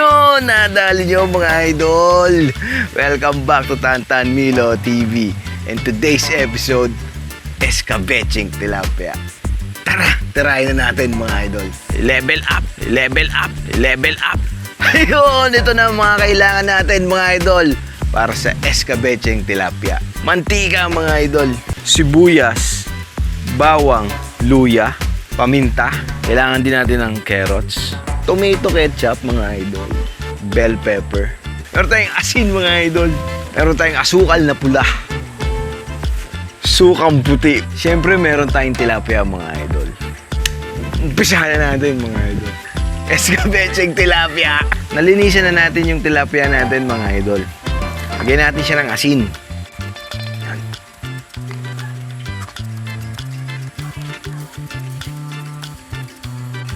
Ayun, nadali nyo mga idol. Welcome back to Tantan Milo TV. And today's episode, Escabecheng Tilapia. Tara, tirahin na natin mga idol. Level up, level up, level up. Ayun, ito na mga kailangan natin mga idol para sa Escabecheng Tilapia. Mantika mga idol, sibuyas, bawang, luya, paminta. Kailangan din natin ng carrots, tomato ketchup mga idol, bell pepper. Meron tayong asin mga idol. Meron tayong asukal na pula, sukang puti. Siyempre meron tayong tilapia mga idol. Umpisahan na natin mga idol. Escabecheng tilapia. Nalinisan na natin yung tilapia natin mga idol. Lagyan natin siya ng asin. Yan.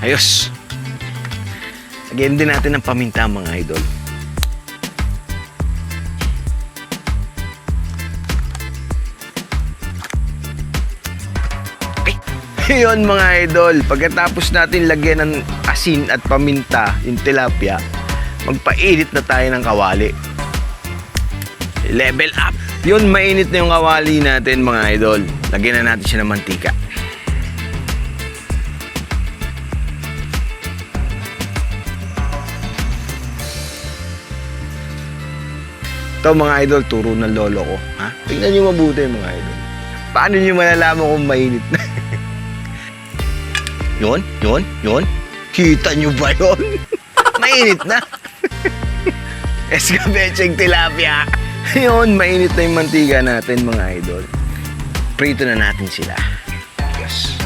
Ayos. Lagyan din natin ng paminta mga idol. Okay. Yun mga idol. Pagkatapos natin lagyan ng asin at paminta yung tilapia, magpainit na tayo ng kawali. Level up. Yun, mainit na yung kawali natin mga idol. Lagyan na natin siya ng mantika. Ito mga idol, turo ng lolo ko. Ha? Tingnan nyo mabuti mga idol. Paano nyo malalaman kung mainit na? Yun. Kita nyo ba yun? Mainit na. Escabecheng tilapia. Yun, mainit na yung mantika natin mga idol. Prito na natin sila. Yes.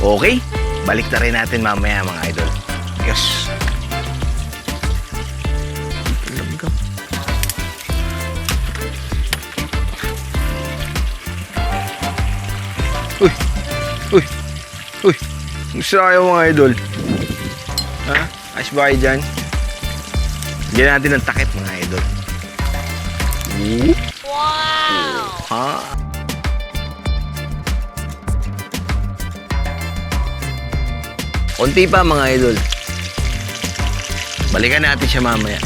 Okay, balik na rin natin mamaya mga idol. Yes. Uy. Gusto kayo mga idol. Ha? Ayos ba kayo dyan? Bigyan natin ng takip mga idol. Wow! Ha? Konti pa mga idol. Balikan natin siya mamaya.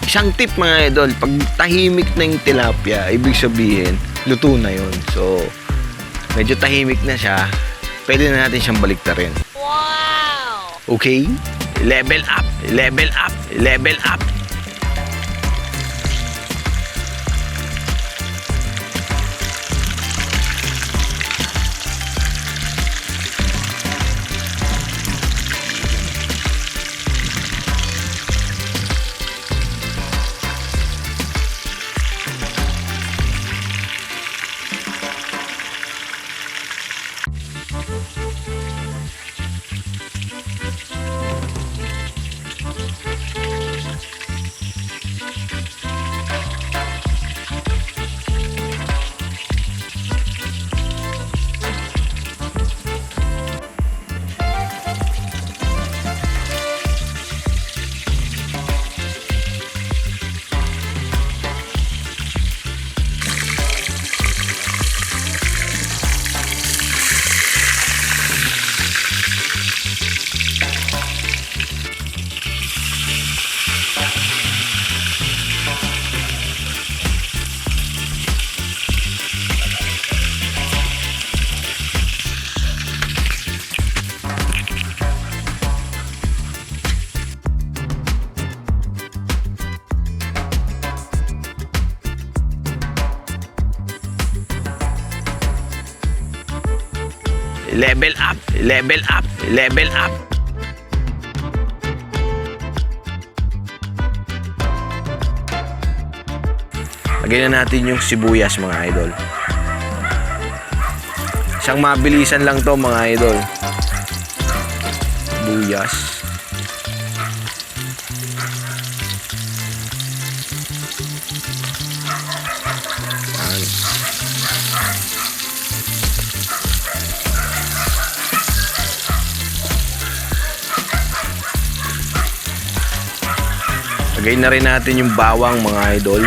Isang tip mga idol, pag tahimik na yung tilapia, ibig sabihin, luto na yun. So, medyo tahimik na siya, pwede na natin siyang baliktarin. Wow! Okay? Level up, level up, level up. Level up, level up, level up. Lagyan na natin yung sibuyas mga idol. Isang mabilisan lang to mga idol. Sibuyas. Yan. Lagay na rin natin yung bawang mga idol.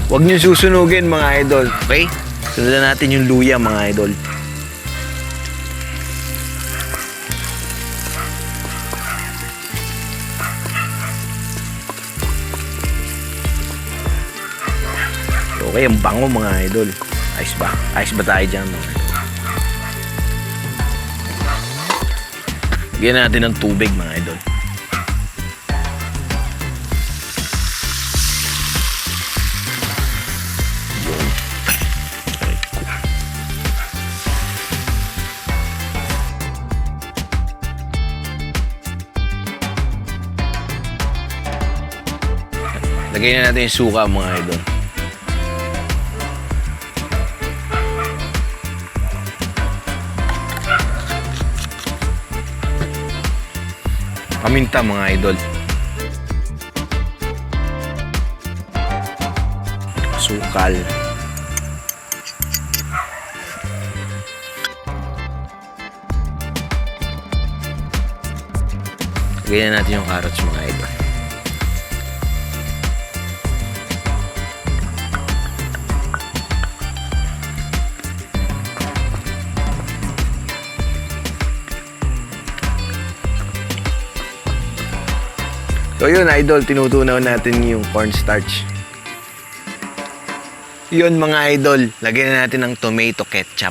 Huwag niyo susunugin mga idol, okay? Sundan natin yung luya mga idol. Okay, ang bango mga idol. Ayos ba? Ayos ba tayo dyan mga idol? Lagyan natin ng tubig mga idol. Lagyan na natin yung suka mga idol. Paminta mga idol. Sukal. Lagyan na natin yung carrots mga idol. So yun idol, tinutunaw natin yung cornstarch. Yun mga idol, lagyan na natin ng tomato ketchup.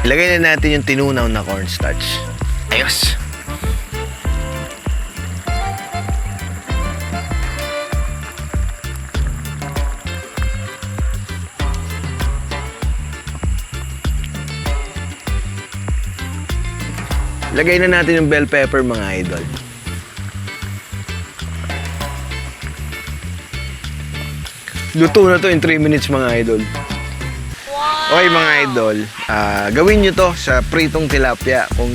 Ilagay na natin yung tinunaw na cornstarch. Ayos! Lagay na natin yung bell pepper mga idol. Luto na to in 3 minutes mga idol. Wow! Okay mga idol, gawin nyo to sa pritong tilapia. Kung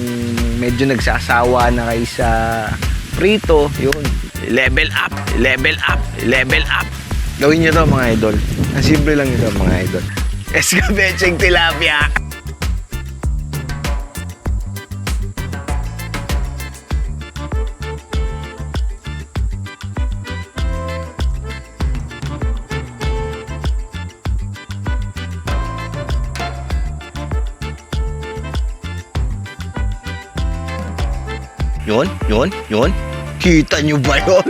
medyo nagsasawa na kayo sa prito, yun. Level up, level up, level up. Gawin nyo to mga idol. Ang simple lang ito mga idol. Escabecheng tilapia. Yun. Kita nyo ba yun?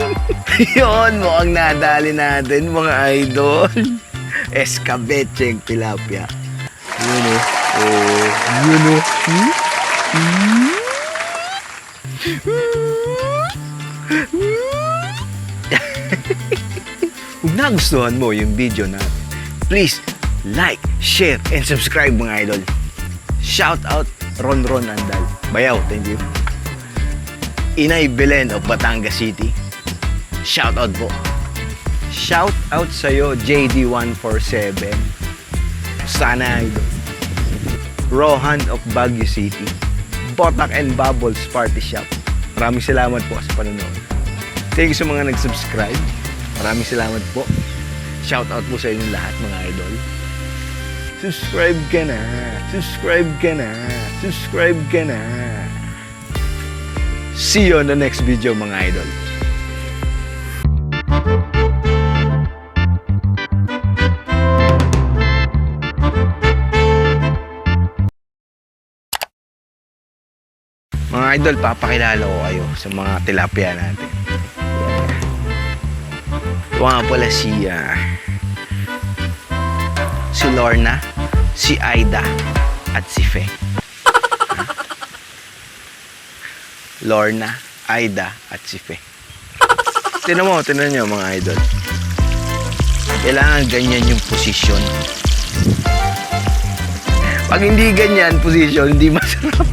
Yun, mukhang nadali natin mga idol. Escabecheng tilapia. Yun o. Oh, yun o. Kung nagustuhan mo yung video natin, please like, share, and subscribe mga idol. Shout out Ron Andal. Bayaw, thank you. Inay Belen of Batangas City. Shout out po. Shout out sa'yo, JD147. Sana idol. Rohan of Baguio City. Botak and Bubbles Party Shop. Maraming salamat po sa panonood. Thank you sa mga nag-subscribe. Maraming salamat po. Shout out po sa inyong lahat mga idol. Subscribe ka na. Subscribe ka na. Subscribe ka na. See you on the next video mga idol. Mga idol, papakilala ko kayo sa mga tilapia natin. Ito nga pala si Lorna, si Aida, at si Fe. Lorna, Aida, at si Fe. Tinan nyo mga idol. Kailangan ganyan yung posisyon. Pag hindi ganyan posisyon, hindi masarap.